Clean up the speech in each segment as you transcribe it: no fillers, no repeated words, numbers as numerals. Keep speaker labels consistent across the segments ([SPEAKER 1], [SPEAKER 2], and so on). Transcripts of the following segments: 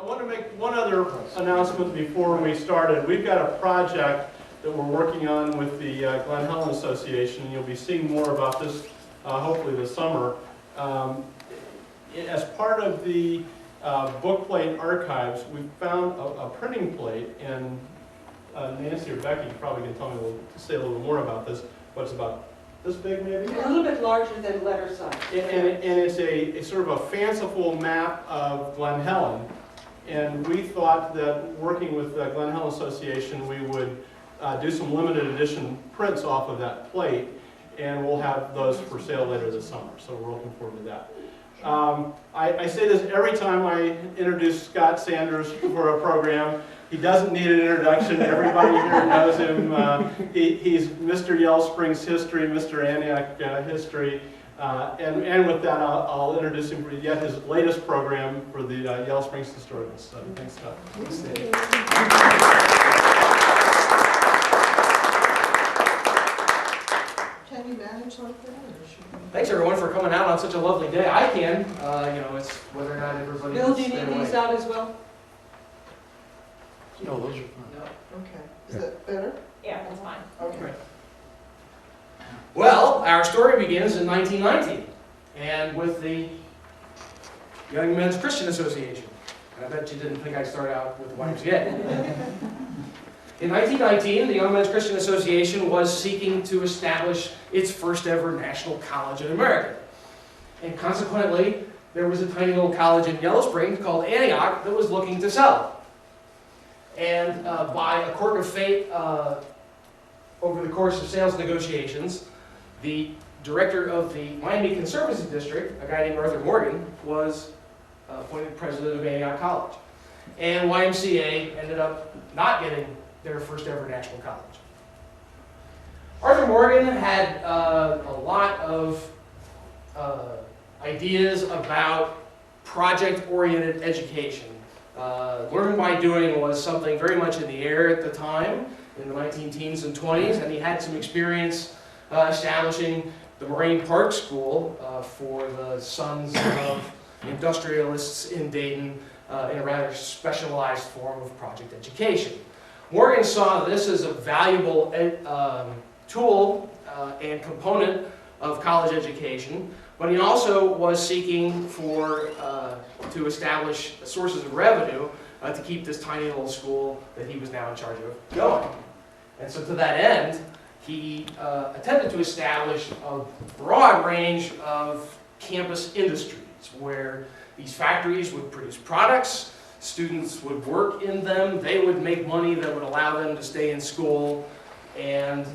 [SPEAKER 1] I want to make one other announcement before we started. We've got a project that we're working on with the Glen Helen Association, and you'll be seeing more about this hopefully this summer. As part of the bookplate archives, we found a printing plate, and Nancy or Becky probably can tell me, say a little more about this. What's about this big, maybe?
[SPEAKER 2] A little bit larger than letter size.
[SPEAKER 1] And it's a sort of a fanciful map of Glen Helen. And we thought that working with the Glen Helen Association, we would do some limited edition prints off of that plate, and we'll have those for sale later this summer. So we're looking forward to that. I say this every time I introduce Scott Sanders for a program. He doesn't need an introduction. Everybody here knows him. He's Mr. Yellow Springs history, Mr. Antioch history. And with that, I'll introduce him for yet his latest program for the Yellow Springs Historical Study. Thanks, Scott.
[SPEAKER 3] Can you manage like that?
[SPEAKER 4] Thanks everyone for coming out on such a lovely day. I can. You know, it's whether or not everybody.
[SPEAKER 2] Bill, do you
[SPEAKER 4] can
[SPEAKER 2] need
[SPEAKER 4] stay
[SPEAKER 2] these
[SPEAKER 4] away.
[SPEAKER 2] out as well?
[SPEAKER 5] No, those are fine.
[SPEAKER 4] No.
[SPEAKER 3] Okay. Is that better?
[SPEAKER 6] Yeah, that's fine.
[SPEAKER 3] Okay.
[SPEAKER 4] Well, our story begins in 1919, and with the Young Men's Christian Association. And I bet you didn't think I'd start out with the YMCA. In 1919, the Young Men's Christian Association was seeking to establish its first ever national college in America. And consequently, there was a tiny little college in Yellow Springs called Antioch that was looking to sell. And by a quirk of fate, over the course of sales negotiations, the director of the Miami Conservancy District, a guy named Arthur Morgan, was appointed president of Antioch College. And YMCA ended up not getting their first ever national college. Arthur Morgan had a lot of ideas about project-oriented education. Learn by doing was something very much in the air at the time, in the 19-teens and 20s, and he had some experience establishing the Moraine Park School for the sons of industrialists in Dayton in a rather specialized form of project education. Morgan saw this as a valuable tool and component of college education, but he also was seeking to establish sources of revenue to keep this tiny little school that he was now in charge of going. And so to that end, he attempted to establish a broad range of campus industries where these factories would produce products, students would work in them, they would make money that would allow them to stay in school, and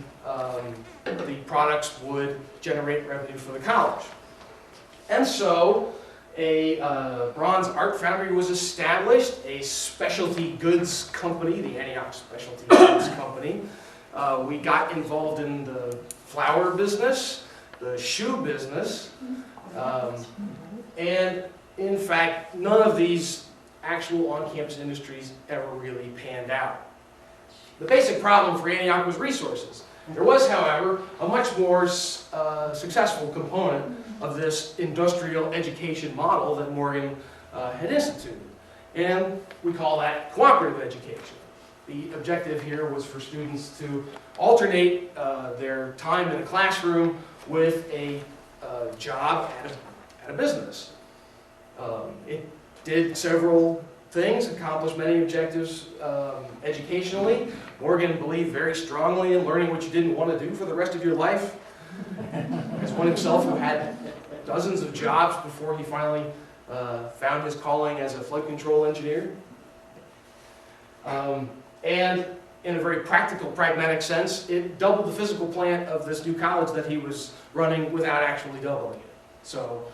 [SPEAKER 4] the products would generate revenue for the college. And so a bronze art foundry was established, a specialty goods company, the Antioch Specialty Goods Company. We got involved in the flower business, the shoe business, and in fact, none of these actual on-campus industries ever really panned out. The basic problem for Antioch was resources. There was, however, a much more successful component of this industrial education model that Morgan had instituted. And we call that cooperative education. The objective here was for students to alternate their time in a classroom with a job at a business. It did several things, accomplished many objectives educationally. Morgan believed very strongly in learning what you didn't want to do for the rest of your life. As one himself who had dozens of jobs before he finally found his calling as a flood control engineer. And in a very practical, pragmatic sense, it doubled the physical plant of this new college that he was running without actually doubling it. So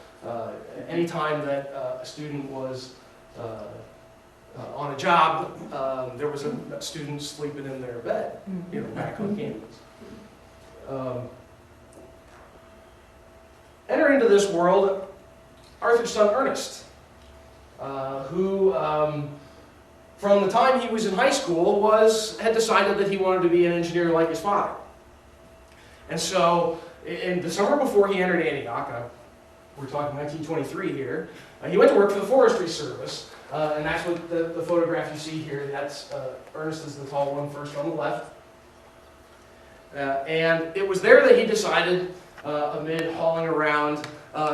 [SPEAKER 4] any time that a student was on a job, there was a student sleeping in their bed, you know, back on campus. Enter into this world Arthur's son Ernest, who from the time he was in high school had decided that he wanted to be an engineer like his father. And so in the summer before he entered Antioch, we're talking 1923 here, he went to work for the Forestry Service And that's what the photograph you see here. That's Ernest is the tall one first on the left. And it was there that he decided, amid hauling around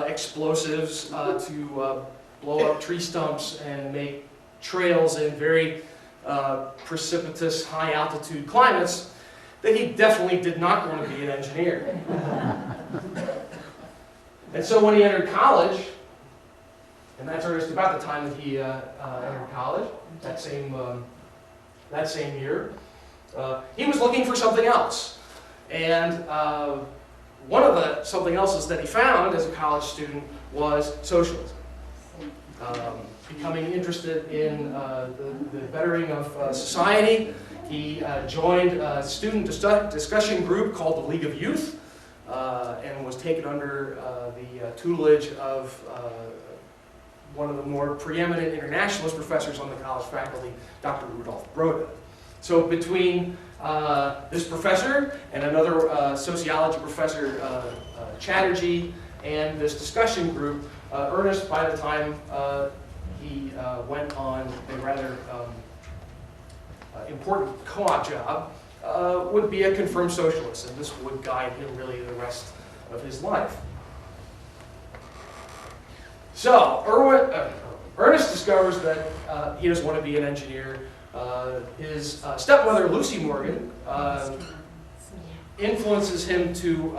[SPEAKER 4] explosives to blow up tree stumps and make trails in very precipitous, high-altitude climates, that he definitely did not want to be an engineer. And so when he entered college, and that's Ernest about the time that he entered college, that same year, he was looking for something else. And one of the something else's that he found as a college student was socialism. Becoming interested in the bettering of society, he joined a student discussion group called the League of Youth, and was taken under the tutelage of one of the more preeminent internationalist professors on the college faculty, Dr. Rudolf Broda. So between this professor and another sociology professor, Chatterjee, and this discussion group, Ernest, by the time he went on a rather important co-op job, would be a confirmed socialist, and this would guide him really the rest of his life. So, Ernest discovers that he doesn't want to be an engineer. His stepmother, Lucy Morgan, influences him to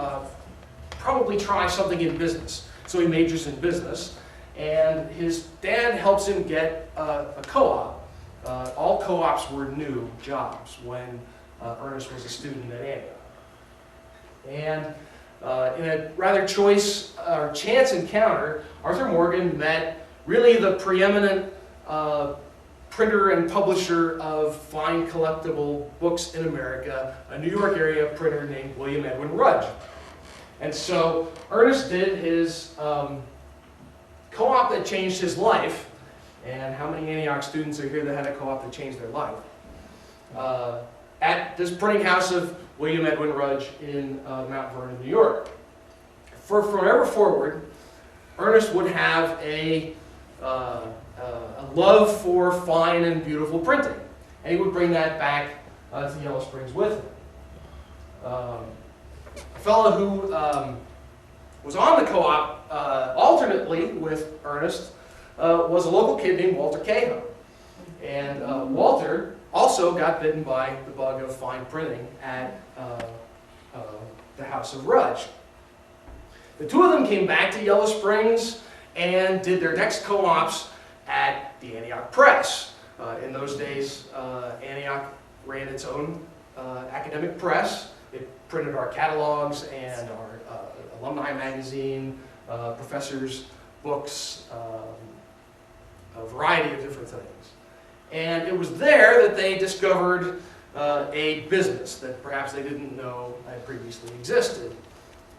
[SPEAKER 4] probably try something in business. So he majors in business, and his dad helps him get a co-op. All co-ops were new jobs when Ernest was a student at Antioch. And in a rather chance encounter, Arthur Morgan met really the preeminent printer and publisher of fine collectible books in America, a New York area printer named William Edwin Rudge. And so Ernest did his co-op that changed his life. And how many Antioch students are here that had a co-op that changed their life? At this printing house of William Edwin Rudge in Mount Vernon, New York. Forever forward, Ernest would have a love for fine and beautiful printing. And he would bring that back to Yellow Springs with him. A fellow who was on the co-op alternately with Ernest was a local kid named Walter Cahill. And Walter also got bitten by the bug of fine printing at the House of Rudge. The two of them came back to Yellow Springs and did their next co-ops at the Antioch Press. In those days, Antioch ran its own academic press. It printed our catalogs and our alumni magazine, professors' books, a variety of different things. And it was there that they discovered a business that perhaps they didn't know had previously existed.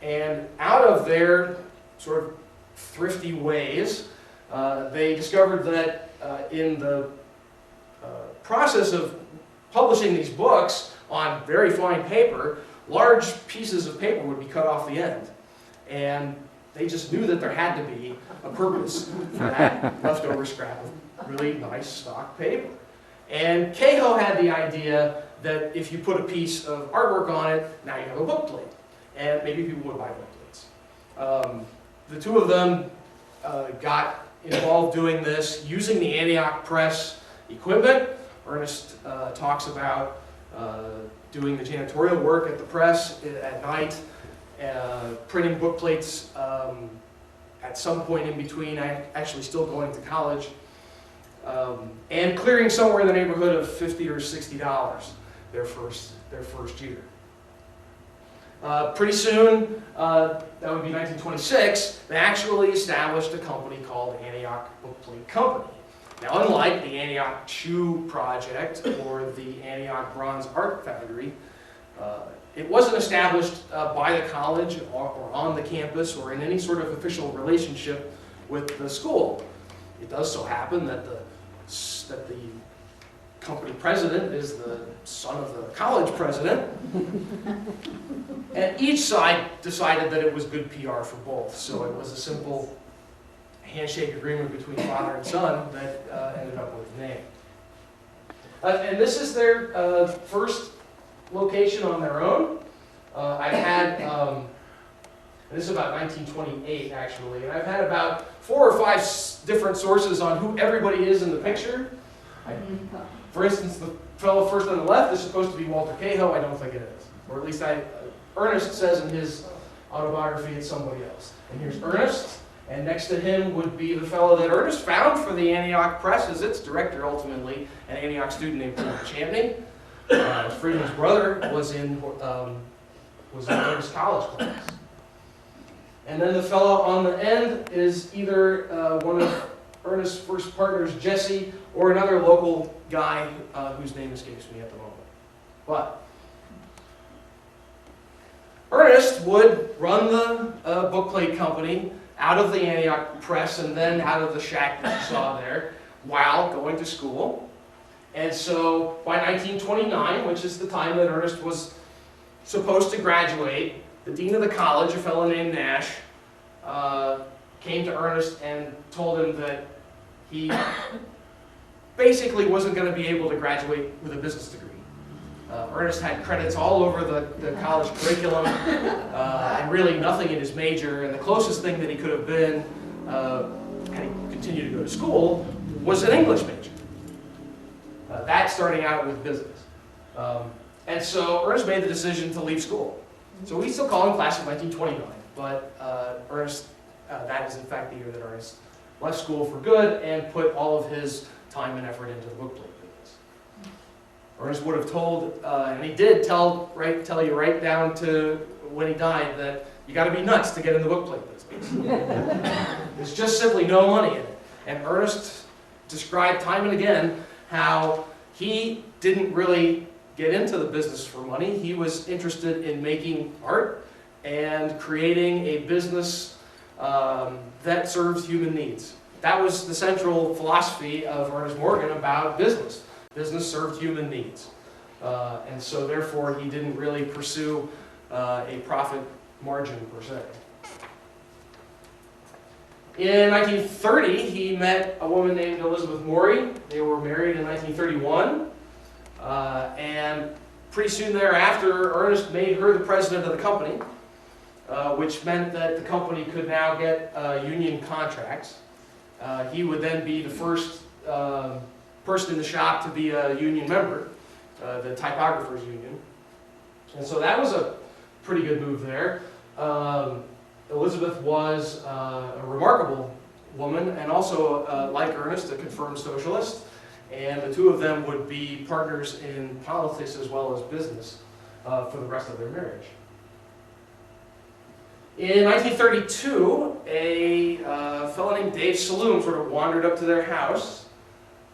[SPEAKER 4] And out of their sort of thrifty ways, they discovered that in the process of publishing these books on very fine paper, large pieces of paper would be cut off the end. And they just knew that there had to be a purpose for that leftover scrap of really nice stock paper. And Cahill had the idea that if you put a piece of artwork on it, now you have a bookplate. And maybe people would buy bookplates. The two of them got involved doing this using the Antioch Press equipment. Ernest talks about doing the janitorial work at the press at night, printing bookplates at some point in between, actually still going to college, and clearing somewhere in the neighborhood of $50 or $60 their first year. Pretty soon, that would be 1926, they actually established a company called Antioch Bookplate Company. Now, unlike the Antioch Shoe Project or the Antioch Bronze Art Foundry, it wasn't established by the college or on the campus or in any sort of official relationship with the school. It does so happen that the company president is the son of the college president. And each side decided that it was good PR for both. So it was a simple handshake agreement between father and son that ended up with the name. And this is their first location on their own. I've had, and this is about 1928 actually, and I've had about 4 or 5 different sources on who everybody is in the picture. For instance, the fellow first on the left is supposed to be Walter Cahoe. I don't think it is. Or at least Ernest says in his autobiography it's somebody else. And here's Ernest, and next to him would be the fellow that Ernest found for the Antioch Press as its director ultimately, an Antioch student named Paul Champney. Friedman's brother was in Ernest's college class. And then the fellow on the end is either one of Ernest's first partners, Jesse, or another local guy whose name escapes me at the moment. But Ernest would run the bookplate company out of the Antioch Press and then out of the shack that you saw there while going to school. And so by 1929, which is the time that Ernest was supposed to graduate, the dean of the college, a fellow named Nash, came to Ernest and told him that he basically wasn't going to be able to graduate with a business degree. Ernest had credits all over the college curriculum and really nothing in his major, and the closest thing that he could have been, had he continued to go to school, was an English major. That starting out with business. And so Ernest made the decision to leave school. So we still call him class of 1929, but Ernest, that is in fact the year that Ernest left school for good and put all of his time and effort into the bookplate business. Ernest would have told, and he did tell you right down to when he died, that you got to be nuts to get in the bookplate business. There's just simply no money in it. And Ernest described time and again how he didn't really get into the business for money. He was interested in making art and creating a business that serves human needs. That was the central philosophy of Ernest Morgan about business. Business served human needs. And so therefore he didn't really pursue a profit margin per se. In 1930, he met a woman named Elizabeth Morey. They were married in 1931. And pretty soon thereafter, Ernest made her the president of the company, which meant that the company could now get union contracts. He would then be the first person in the shop to be a union member, the typographers union. And so that was a pretty good move there. Elizabeth was a remarkable woman and also, like Ernest, a confirmed socialist. And the two of them would be partners in politics as well as business for the rest of their marriage. In 1932, a fellow named Dave Saloom sort of wandered up to their house.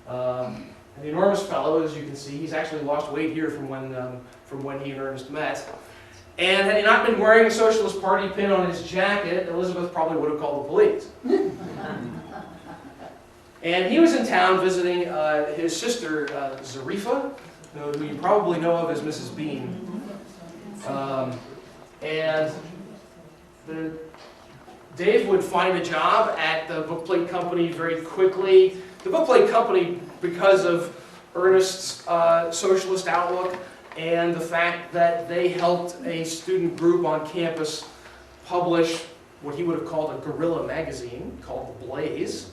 [SPEAKER 4] An enormous fellow, as you can see. He's actually lost weight here from when he and Ernest met. And had he not been wearing a Socialist Party pin on his jacket, Elizabeth probably would have called the police. And he was in town visiting his sister, Zarifa, who you probably know of as Mrs. Bean. And Dave would find a job at the bookplate company very quickly. The bookplate company, because of Ernest's socialist outlook and the fact that they helped a student group on campus publish what he would have called a guerrilla magazine called The Blaze,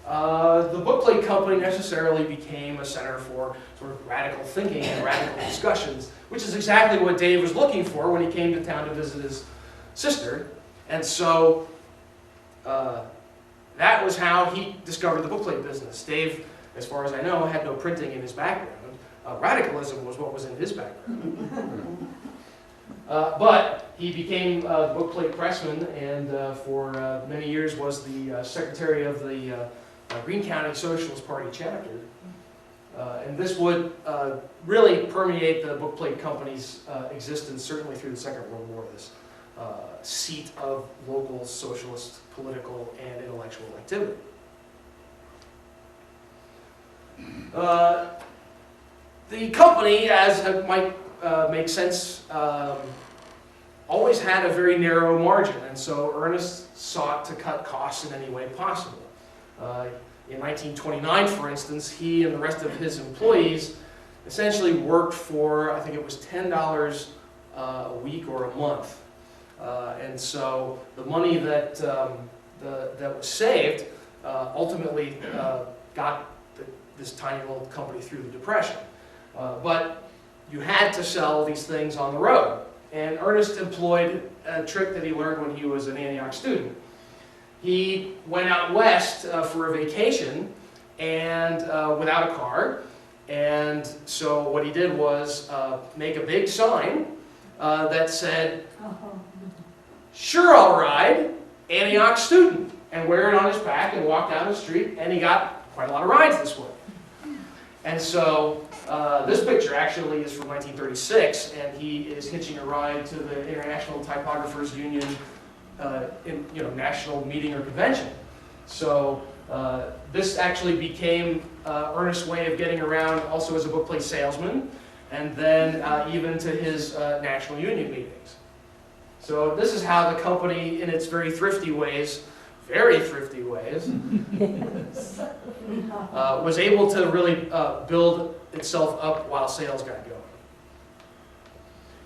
[SPEAKER 4] the bookplate company necessarily became a center for sort of radical thinking and radical discussions, which is exactly what Dave was looking for when he came to town to visit his sister. And so that was how he discovered the bookplate business. Dave, as far as I know, had no printing in his background. Radicalism was what was in his background. But he became a bookplate pressman and for many years was the secretary of the Greene County Socialist Party chapter. And this would really permeate the bookplate company's existence, certainly through the Second World War, this seat of local socialist political and intellectual activity. The company, as it might make sense always had a very narrow margin, and so Ernest sought to cut costs in any way possible. In 1929, for instance, he and the rest of his employees essentially worked for, I think it was $10 a week or a month. And so the money that, that was saved ultimately got this tiny little company through the Depression. But you had to sell these things on the road. And Ernest employed a trick that he learned when he was an Antioch student. He went out west for a vacation and without a car. And so what he did was make a big sign that said, "Sure, I'll ride, Antioch student," and wear it on his back and walk down the street, and he got quite a lot of rides this way. And so this picture actually is from 1936, and he is hitching a ride to the International Typographers Union national meeting or convention. So this actually became Ernest's way of getting around also as a bookplate salesman, and then even to his national union meetings. So this is how the company, in its very thrifty ways, was able to really build itself up while sales got going.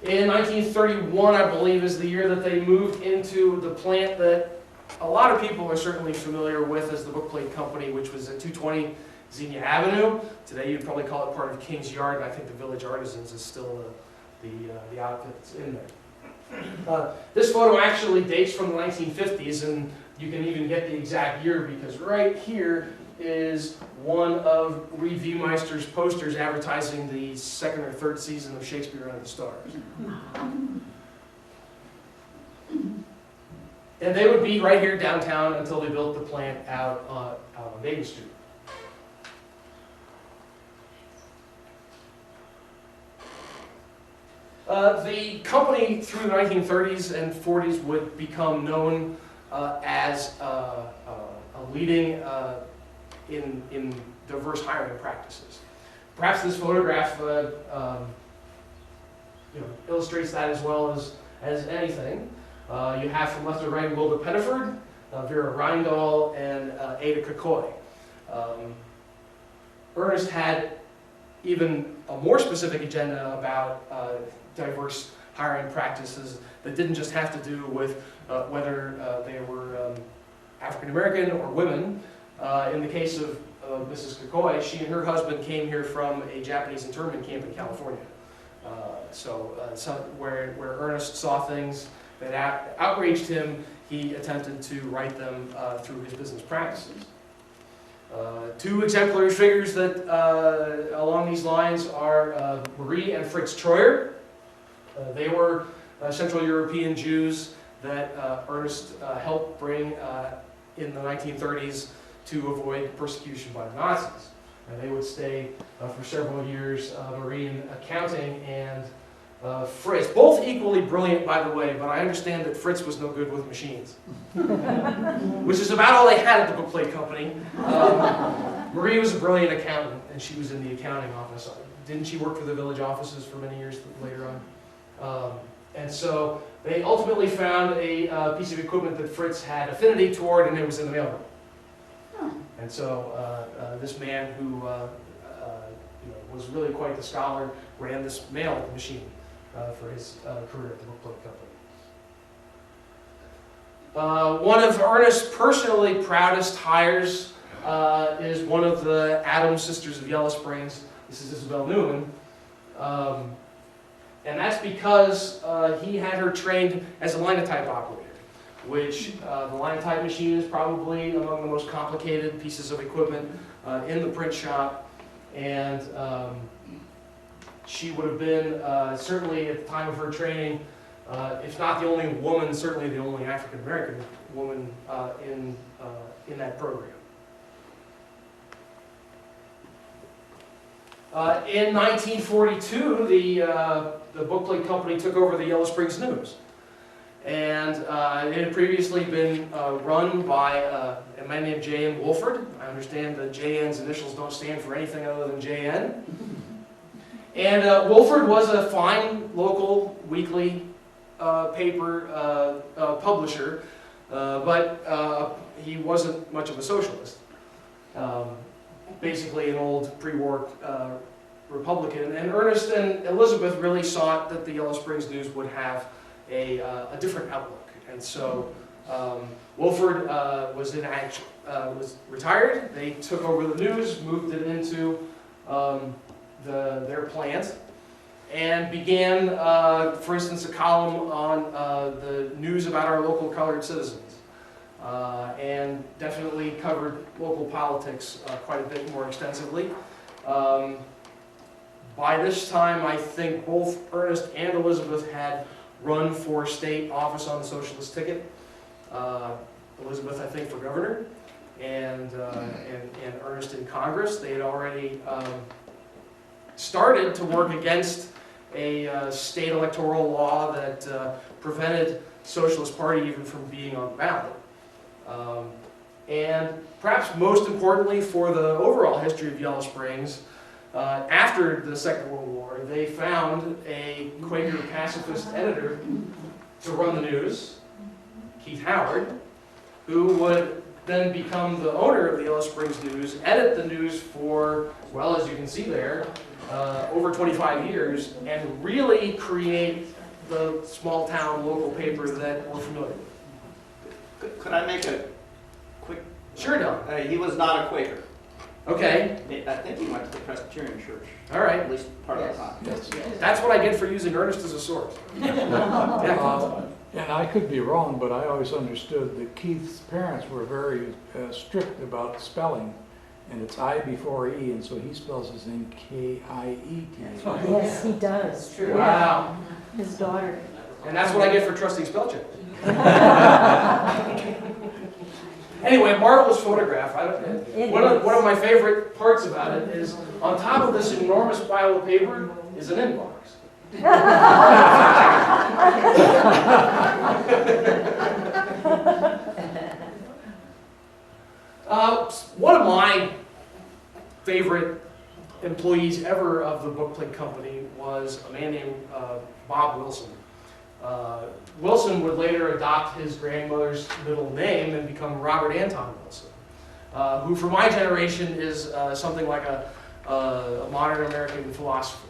[SPEAKER 4] In 1931, I believe, is the year that they moved into the plant that a lot of people are certainly familiar with as the Bookplate Company, which was at 220 Xenia Avenue. Today you'd probably call it part of King's Yard, and I think the Village Artisans is still the outfit that's in there. This photo actually dates from the 1950s, and you can even get the exact year because right here is one of Reed Viehmeister's posters advertising the second or third season of Shakespeare Under the Stars. And they would be right here downtown until they built the plant out on Dayton Street. The company through the 1930s and 40s would become known as a leading in diverse hiring practices. Perhaps this photograph illustrates that as well as anything. You have from left to right Wilda Pettiford, Vera Reindahl, and Ada Kokoy. Ernest had even a more specific agenda about diverse hiring practices that didn't just have to do with whether they were African American or women. In the case of Mrs. Kokoy, she and her husband came here from a Japanese internment camp in California. Where Ernest saw things that outraged him, he attempted to right them through his business practices. Two exemplary figures that along these lines are Marie and Fritz Troyer. They were Central European Jews that Ernest helped bring in the 1930s to avoid persecution by the Nazis. And they would stay for several years, Marie in accounting and Fritz, both equally brilliant, by the way, but I understand that Fritz was no good with machines, which is about all they had at the Bookplate Company. Marie was a brilliant accountant, and she was in the accounting office. Didn't she work for the village offices for many years later on? And so they ultimately found a piece of equipment that Fritz had affinity toward, and it was in the mailroom. And so this man who was really quite the scholar ran this mail machine for his career at the Bookplate Company. One of Ernest's personally proudest hires is one of the Adams sisters of Yellow Springs. This is Isabel Newman. And that's because he had her trained as a linotype operator, which the linotype machine is probably among the most complicated pieces of equipment in the print shop. And she would have been, certainly at the time of her training, if not the only woman, certainly the only African-American woman in that program. In 1942, the Bookplate Company took over the Yellow Springs News. And it had previously been run by a man named J.N. Wolford. I understand that J.N.'s initials don't stand for anything other than J.N. And Wolford was a fine local weekly paper publisher, but he wasn't much of a socialist. Basically an old pre-war Republican. And Ernest and Elizabeth really sought that the Yellow Springs News would have a different outlook. And so Wilford was retired. They took over the news, moved it into their plant, and began, for instance, a column on the news about our local colored citizens. And definitely covered local politics quite a bit more extensively. By this time, I think both Ernest and Elizabeth had run for state office on the socialist ticket. Elizabeth, I think, for governor, and Ernest in Congress. They had already started to work against a state electoral law that prevented Socialist Party even from being on the ballot. And perhaps most importantly for the overall history of Yellow Springs, after the Second World War, they found a Quaker pacifist editor to run the news, Keith Howard, who would then become the owner of the Yellow Springs News, edit the news for, well, as you can see there, over 25 years, and really create the small town local paper that we're familiar with.
[SPEAKER 5] Could I make a quick?
[SPEAKER 4] Sure, Don.
[SPEAKER 5] He was not a Quaker.
[SPEAKER 4] Okay.
[SPEAKER 5] I think he went to the Presbyterian Church.
[SPEAKER 4] All right.
[SPEAKER 5] At least part of the time.
[SPEAKER 6] Yes.
[SPEAKER 4] That's what I get for using Ernest as a source.
[SPEAKER 6] And I could be wrong, but I always understood that Keith's parents were very strict about spelling, and it's I before E, and so he spells his name K-I-E-T.
[SPEAKER 7] Yes, he does.
[SPEAKER 2] True.
[SPEAKER 4] Wow.
[SPEAKER 7] His daughter.
[SPEAKER 4] And that's what I get for trusting spell check. Anyway, a marvelous photograph. One of my favorite parts about it is on top of this enormous pile of paper is an inbox. One of my favorite employees ever of the bookplate company was a man named Bob Wilson. Wilson would later adopt his grandmother's middle name and become Robert Anton Wilson, who for my generation is something like a modern American philosopher.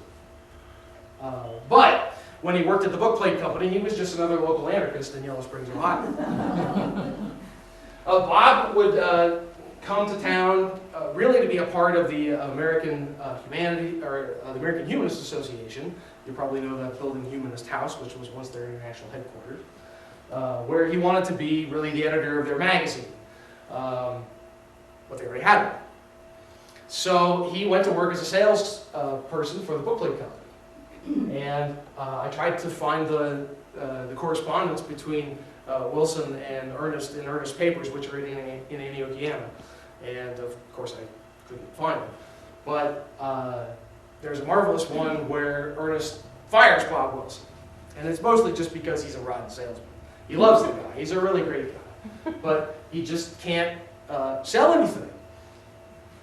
[SPEAKER 4] But when he worked at the bookplate company, he was just another local anarchist in Yellow Springs, Ohio. Bob would come to town really to be a part of the American the American Humanist Association. You probably know that building Humanist House, which was once their international headquarters, where he wanted to be really the editor of their magazine, but they already had one. So he went to work as a sales person for the bookplate company, and I tried to find the correspondence between Wilson and Ernest in Ernest's papers, which are in Antiochiana, and of course I couldn't find them. But there's a marvelous one where Ernest fires Bob Wilson, and it's mostly just because he's a rotten salesman. He loves the guy, he's a really great guy, but he just can't sell anything.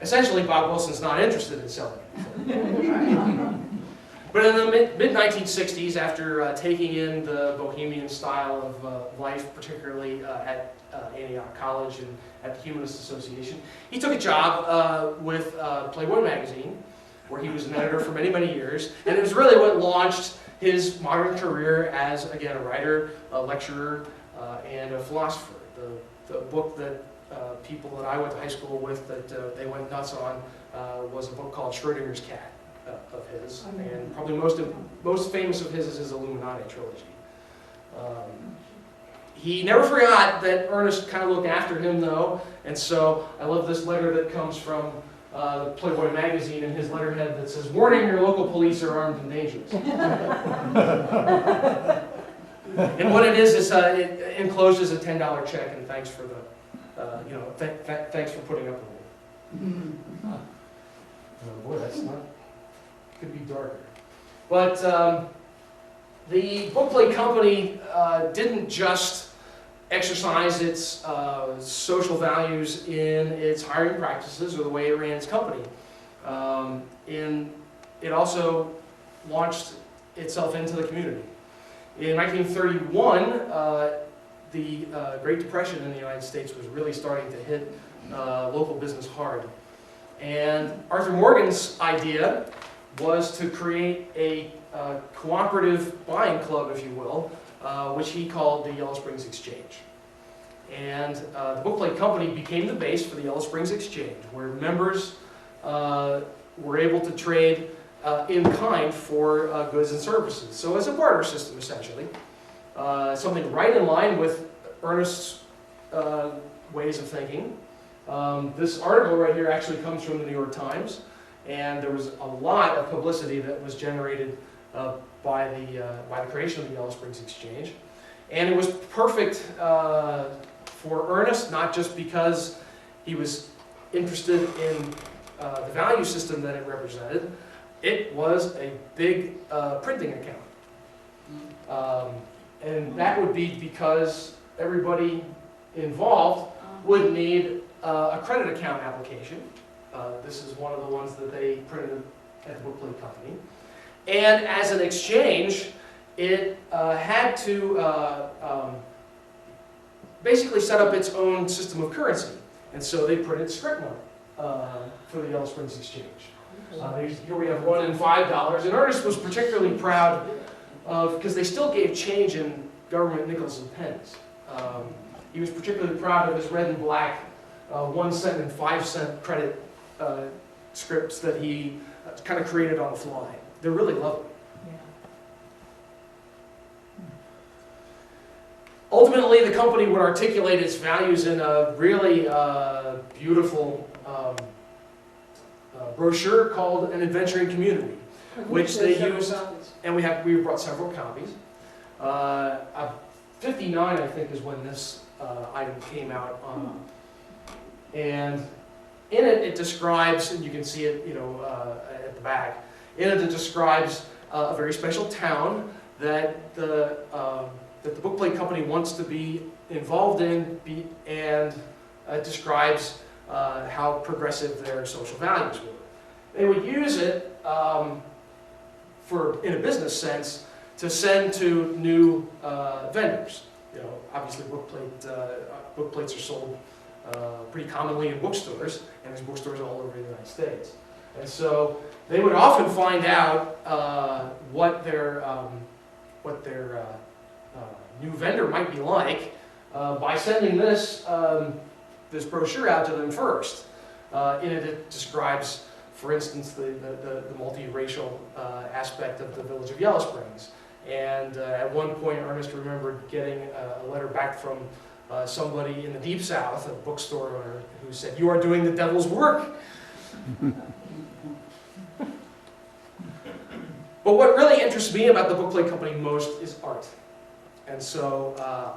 [SPEAKER 4] Essentially, Bob Wilson's not interested in selling anything. But in the mid-1960s, after taking in the bohemian style of life, particularly at Antioch College and at the Humanist Association, he took a job with Playboy magazine, where he was an editor for many, many years, and it was really what launched his modern career as, again, a writer, a lecturer, and a philosopher. The book that people that I went to high school with that they went nuts on was a book called Schrodinger's Cat of his, and probably most famous of his is his Illuminati trilogy. He never forgot that Ernest kind of looked after him, though, and so I love this letter that comes from Playboy magazine and his letterhead that says, "Warning, your local police are armed and dangerous." And what it is it encloses a $10 check and thanks for the, thanks for putting up with it. Oh boy, that's not, could be darker. But the bookplate company didn't just exercise its social values in its hiring practices or the way it ran its company. It also launched itself into the community. In 1931, the Great Depression in the United States was really starting to hit local business hard. And Arthur Morgan's idea was to create a cooperative buying club, if you will, which he called the Yellow Springs Exchange. And the bookplate company became the base for the Yellow Springs Exchange, where members were able to trade in kind for goods and services. So it's a barter system, essentially. Something right in line with Ernest's ways of thinking. This article right here actually comes from the New York Times, and there was a lot of publicity that was generated by the creation of the Yellow Springs Exchange. And it was perfect for Ernest, not just because he was interested in the value system that it represented. It was a big printing account. And that would be because everybody involved would need a credit account application. This is one of the ones that they printed at the bookplate company. And as an exchange, it had to basically set up its own system of currency. And so they printed script money for the Yellow Springs Exchange. Here we have $1 and $5, and Ernest was particularly proud of, because they still gave change in government nickels and pennies. He was particularly proud of his red and black 1 cent and 5 cent credit scripts that he kind of created on the fly. They're really lovely. Ultimately, the company would articulate its values in a really beautiful brochure called An Adventuring Community, which they used, and we brought several copies. 59, I think, is when this item came out. And in it, it describes, and you can see it, at the back. In it, it describes a very special town that the bookplate company wants to be involved in, and describes how progressive their social values were. They would use it in a business sense, to send to new vendors. Obviously, bookplates are sold pretty commonly in bookstores, and there's bookstores all over the United States. And so they would often find out what their new vendor might be like by sending this brochure out to them first. In it, it describes, for instance, the multiracial aspect of the village of Yellow Springs. And at one point, Ernest remembered getting a letter back from somebody in the Deep South, a bookstore owner, who said, "You are doing the devil's work." But what really interests me about the bookplate company most is art. And so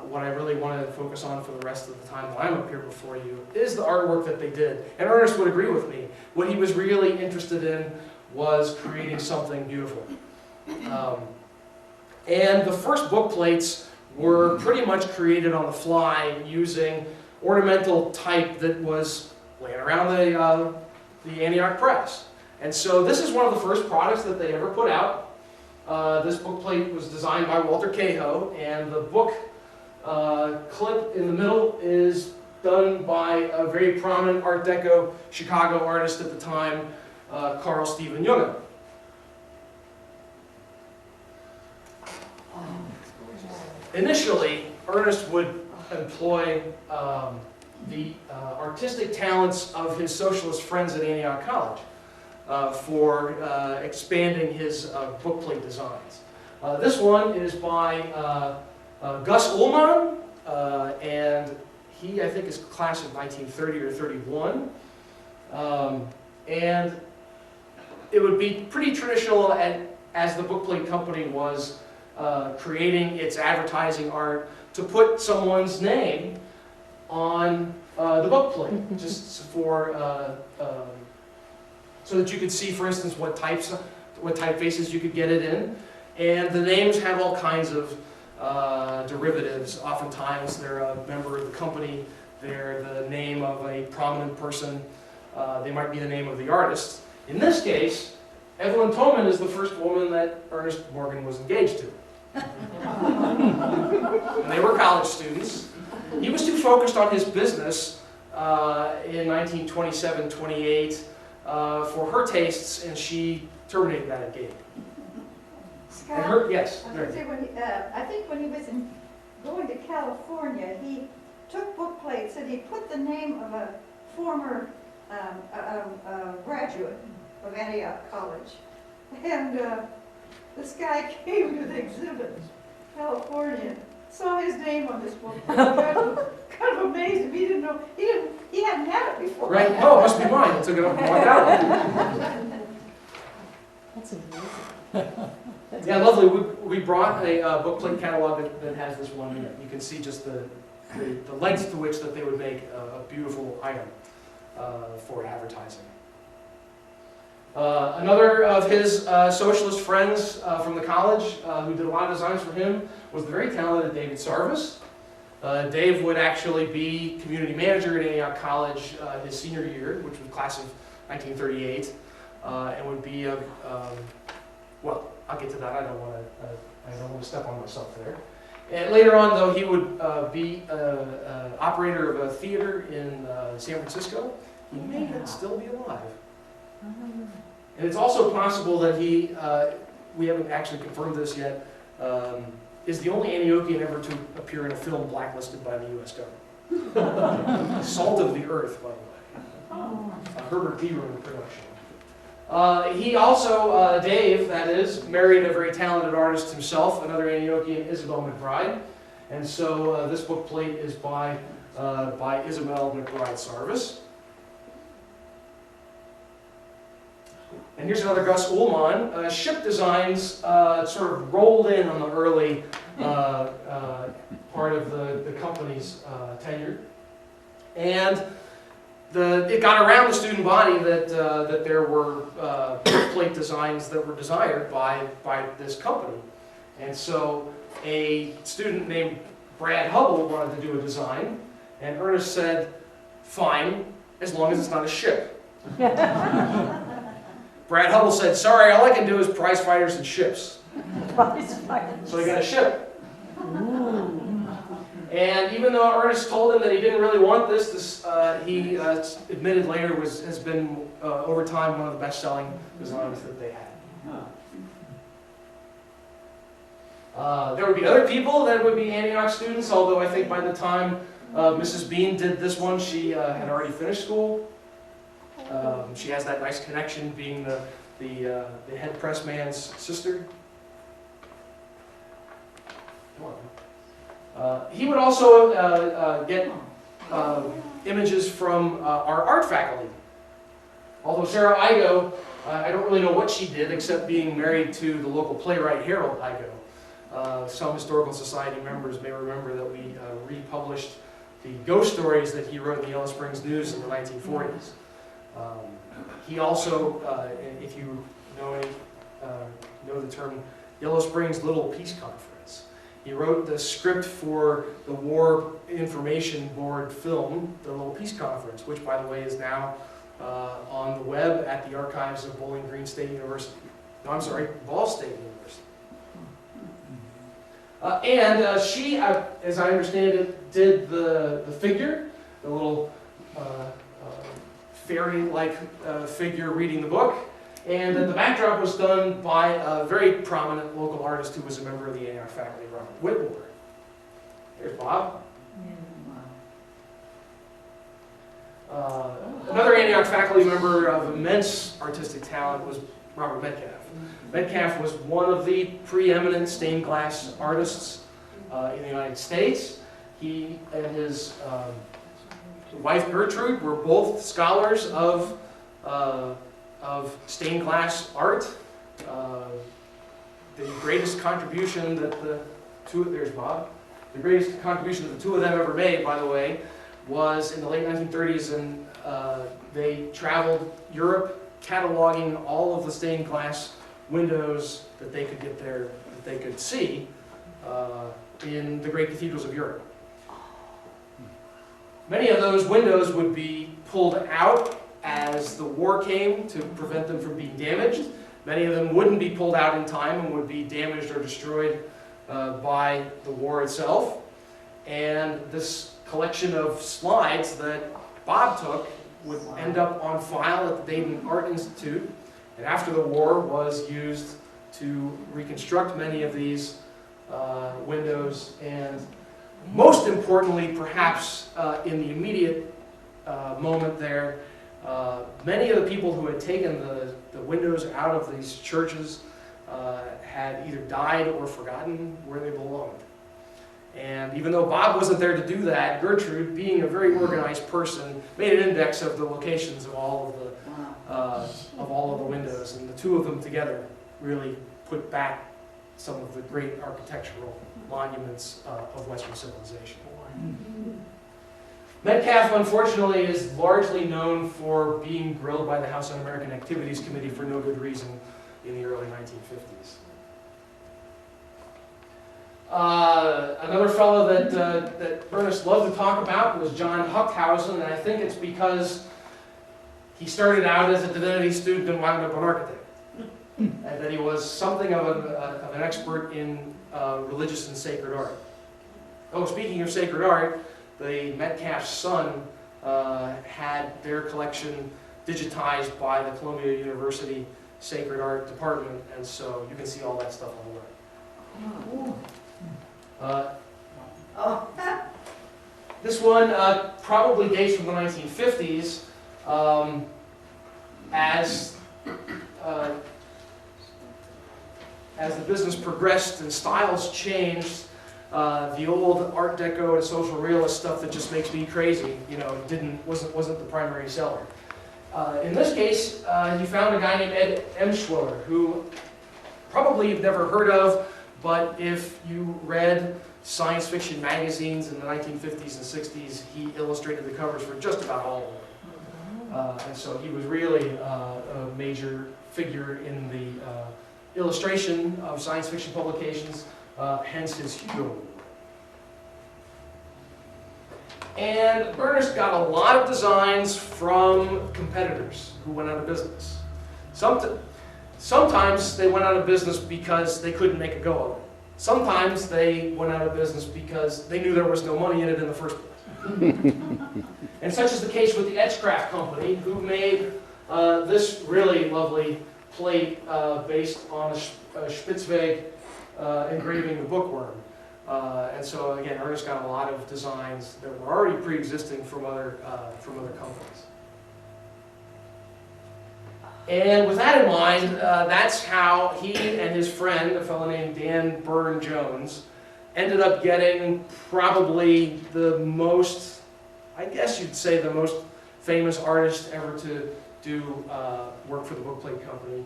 [SPEAKER 4] what I really want to focus on for the rest of the time that I'm up here before you is the artwork that they did. And Ernest would agree with me. What he was really interested in was creating something beautiful. And the first book plates were pretty much created on the fly using ornamental type that was laying around the Antioch press. And so this is one of the first products that they ever put out. This book plate was designed by Walter Cahoe, and the book clip in the middle is done by a very prominent Art Deco Chicago artist at the time, Carl Steven Junge. Initially, Ernest would employ the artistic talents of his socialist friends at Antioch College for expanding his bookplate designs. This one is by Gus Ullman, and he, I think, is class of 1930 or 31. And it would be pretty traditional as the bookplate company was creating its advertising art to put someone's name on the bookplate, just for so that you could see, for instance, what typefaces you could get it in. And the names have all kinds of derivatives. Oftentimes they're a member of the company, they're the name of a prominent person, they might be the name of the artist. In this case, Evelyn Toman is the first woman that Ernest Morgan was engaged to. And they were college students. He was too focused on his business in 1927-28 for her tastes, and she terminated that engagement. And
[SPEAKER 8] Scott,
[SPEAKER 4] her, yes,
[SPEAKER 8] I was
[SPEAKER 4] Mary.
[SPEAKER 8] gonna say, I think when he was going to California, he took book plates and he put the name of a former graduate of Antioch College. And this guy came to the exhibit, California, saw his name on this book plate, kind of amazed him. He didn't know, he hadn't had it before.
[SPEAKER 4] Right? Oh, it must be mine. I took it up and walked out.
[SPEAKER 7] That's amazing.
[SPEAKER 4] Yeah, lovely. We brought a bookplate catalog that has this one in it. You can see just the lengths to which that they would make a beautiful item for advertising. Another of his socialist friends from the college who did a lot of designs for him was the very talented David Sarvis. Dave would actually be community manager at Antioch College his senior year, which was class of 1938, and would be well, I'll get to that. I don't want to step on myself there. And later on, though, he would be operator of a theater in San Francisco. He may still be alive. And it's also possible that he, we haven't actually confirmed this yet, is the only Antiochian ever to appear in a film blacklisted by the U.S. government. Salt of the Earth, by the way. Herbert Beaver production. He also, Dave, that is, married a very talented artist himself, another Antiochian, Isabel McBride. And so this book plate is by Isabel McBride Sarvis. And here's another Gus Ullman. Ship designs sort of rolled in on the early part of the company's tenure. And it got around the student body that there were plate designs that were desired by this company. And so a student named Brad Hubble wanted to do a design, and Ernest said, fine, as long as it's not a ship. Brad Hubble said, sorry, all I can do is prize fighters and ships. So he got a ship. And even though Ernest told him that he didn't really want this, he admitted later has been, over time, one of the best-selling designs that they had. There would be other people that would be Antioch students, although I think by the time Mrs. Bean did this one, she had already finished school. She has that nice connection, being the head pressman's sister. He would also get images from our art faculty. Although Sarah Igo, I don't really know what she did except being married to the local playwright Harold Igo. Some Historical Society members may remember that we republished the ghost stories that he wrote in the Yellow Springs News in the 1940s. He also, if you know the term Yellow Springs Little Peace Conference, he wrote the script for the War Information Board film, The Little Peace Conference, which, by the way, is now on the web at the archives of Bowling Green State University. No, I'm sorry, Ball State University. And she, as I understand it, did the figure, the little fairy-like figure reading the book. And the backdrop was done by a very prominent local artist who was a member of the Antioch faculty, Robert Whitmore. There's Bob. Another Antioch faculty member of immense artistic talent was Robert Metcalf. Metcalf was one of the preeminent stained glass artists in the United States. He and his wife Gertrude were both scholars of stained glass art. The greatest contribution that there's Bob. The greatest contribution that the two of them ever made, by the way, was in the late 1930s, and they traveled Europe cataloging all of the stained glass windows that they could get there, that they could see in the great cathedrals of Europe. Many of those windows would be pulled out as the war came to prevent them from being damaged. Many of them wouldn't be pulled out in time and would be damaged or destroyed by the war itself. And this collection of slides that Bob took would end up on file at the Dayton Art Institute, and after the war was used to reconstruct many of these windows, and most importantly, perhaps in the immediate moment there, many of the people who had taken the windows out of these churches had either died or forgotten where they belonged. And even though Bob wasn't there to do that, Gertrude, being a very organized person, made an index of the locations of all of the windows, and the two of them together really put back some of the great architectural monuments of Western civilization. Metcalf, unfortunately, is largely known for being grilled by the House Un-American Activities Committee for no good reason in the early 1950s. Another fellow that Ernest loved to talk about was John Huchthausen, and I think it's because he started out as a divinity student and wound up an architect. And that he was something of an expert in religious and sacred art. Oh, speaking of sacred art, the Metcalf's son had their collection digitized by the Columbia University Sacred Art Department, and so you can see all that stuff on the web. This one probably dates from the 1950s. As the business progressed and styles changed, the old Art Deco and social realist stuff that just makes me crazy, wasn't the primary seller. In this case, you found a guy named Ed Emschwiller, who probably you've never heard of, but if you read science fiction magazines in the 1950s and 60s, he illustrated the covers for just about all of them. And so he was really a major figure in the illustration of science fiction publications, hence his Hugo Award. And Ernest got a lot of designs from competitors who went out of business. Sometimes they went out of business because they couldn't make a go of it. Sometimes they went out of business because they knew there was no money in it in the first place. And such is the case with the Etchcraft Company, who made this really lovely plate based on a Spitzweg engraving the bookworm. And so again, Ernest got a lot of designs that were already pre-existing from other companies. And with that in mind, that's how he and his friend, a fellow named Dan Burne-Jones, ended up getting probably the most, I guess you'd say the most famous artist ever to do work for the bookplate company,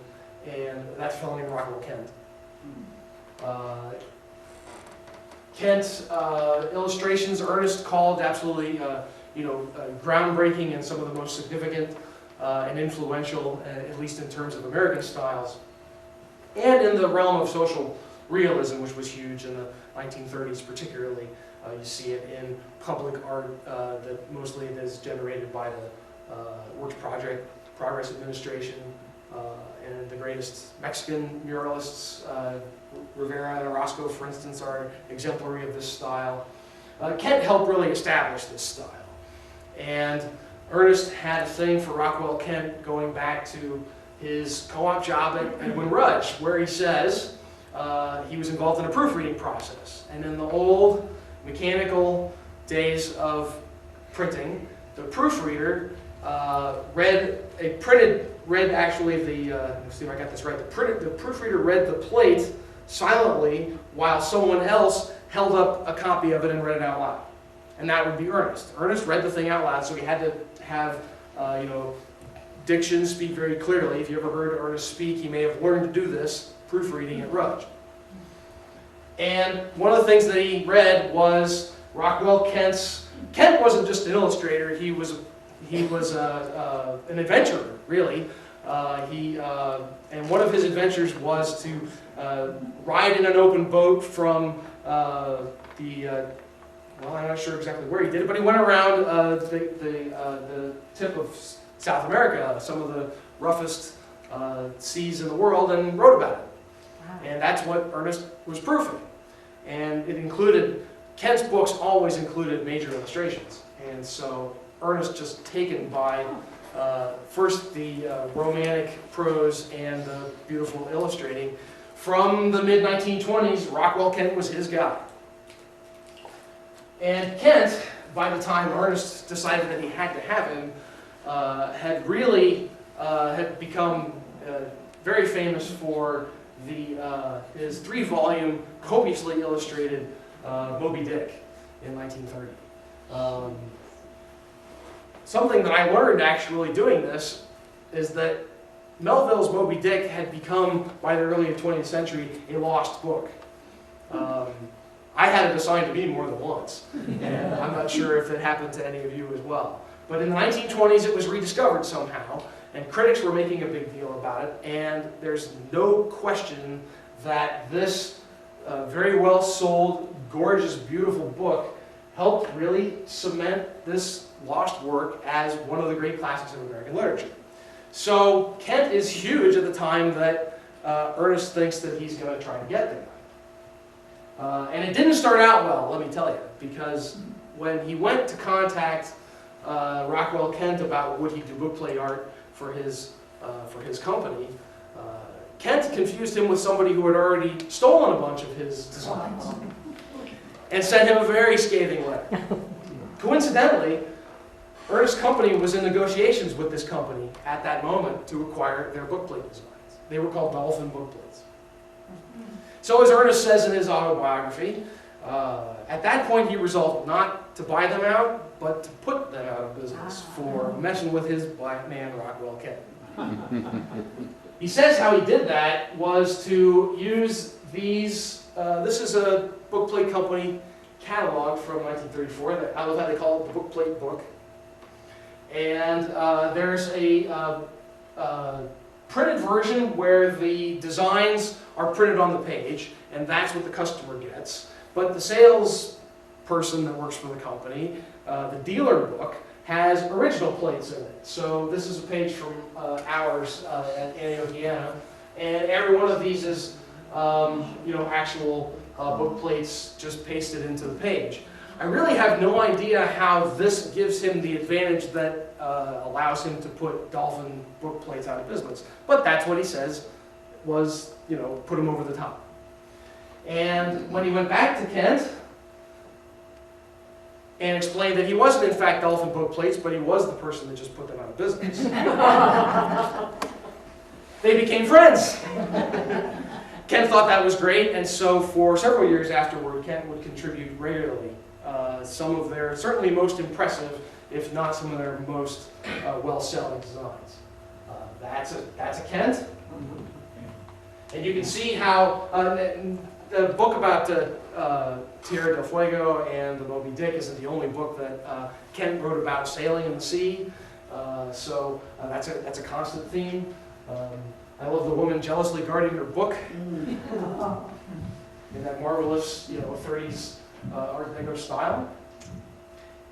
[SPEAKER 4] and that's a fellow named Rockwell Kent. Kent's illustrations Ernest called absolutely groundbreaking and some of the most significant and influential, at least in terms of American styles, and in the realm of social realism, which was huge in the 1930s particularly. You see it in public art that mostly is generated by the Works Progress Administration, and the greatest Mexican muralists, Rivera and Orozco, for instance, are exemplary of this style. Kent helped really establish this style. And Ernest had a thing for Rockwell Kent going back to his co-op job at Edwin Rudge, where he says he was involved in a proofreading process. And in the old mechanical days of printing, the proofreader read actually the, let's see if I got this right, the proofreader read the plate silently while someone else held up a copy of it and read it out loud. And that would be Ernest. Ernest read the thing out loud, so he had to have, diction, speak very clearly. If you ever heard Ernest speak, he may have learned to do this proofreading at Rudge. And one of the things that he read was Rockwell Kent's. Kent wasn't just an illustrator; he was an adventurer, really. And one of his adventures was to ride in an open boat from well, I'm not sure exactly where he did it, but he went around the tip of South America, some of the roughest seas in the world, and wrote about it. Wow. And that's what Ernest was proofing. And it included, Kent's books always included major illustrations. And so Ernest just taken by first the romantic prose and the beautiful illustrating. From the mid-1920s, Rockwell Kent was his guy. And Kent, by the time Ernest decided that he had to have him, had really had become very famous for his 3-volume, copiously illustrated Moby Dick in 1930. Something that I learned actually doing this is that Melville's Moby Dick had become, by the early 20th century, a lost book. I had it assigned to me more than once, and I'm not sure if it happened to any of you as well. But in the 1920s, it was rediscovered somehow, and critics were making a big deal about it, and there's no question that this very well sold, gorgeous, beautiful book helped really cement this lost work as one of the great classics of American literature. So Kent is huge at the time that Ernest thinks that he's going to try to get there. And it didn't start out well, let me tell you, because when he went to contact Rockwell Kent about would he do book plate art for his company, Kent confused him with somebody who had already stolen a bunch of his designs and sent him a very scathing letter. Coincidentally, Ernest's company was in negotiations with this company at that moment to acquire their bookplate designs. They were called Dolphin bookplates. So as Ernest says in his autobiography, at that point he resolved not to buy them out, but to put them out of business for messing with his black man Rockwell Kent. He says how he did that was to use these, this is a bookplate company catalog from 1934, I love how they call it the bookplate book. And there's a printed version where the designs are printed on the page, and that's what the customer gets. But the sales person that works for the company, the dealer book, has original plates in it. So this is a page from ours at Antiochiana, and every one of these is actual book plates just pasted into the page. I really have no idea how this gives him the advantage that allows him to put Dolphin book plates out of business. But that's what he says was, put him over the top. And when he went back to Kent and explained that he wasn't in fact Dolphin book plates, but he was the person that just put them out of business, they became friends. Kent thought that was great, and so for several years afterward, Kent would contribute regularly some of their certainly most impressive, if not some of their most well-selling designs. That's a Kent. And you can see how the book about Tierra del Fuego and the Moby Dick isn't the only book that Kent wrote about sailing in the sea. So that's a constant theme. I love the woman jealously guarding her book in that marvelous, 30s Art Deco style.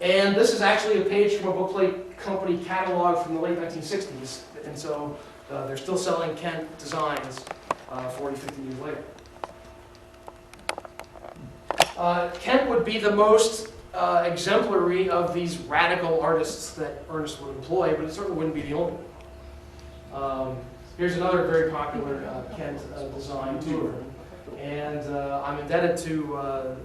[SPEAKER 4] And this is actually a page from a bookplate company catalog from the late 1960s. And so they're still selling Kent designs 40, 50 years later. Kent would be the most exemplary of these radical artists that Ernest would employ, but it certainly wouldn't be the only one. Here's another very popular Kent design, two of them. And I'm indebted to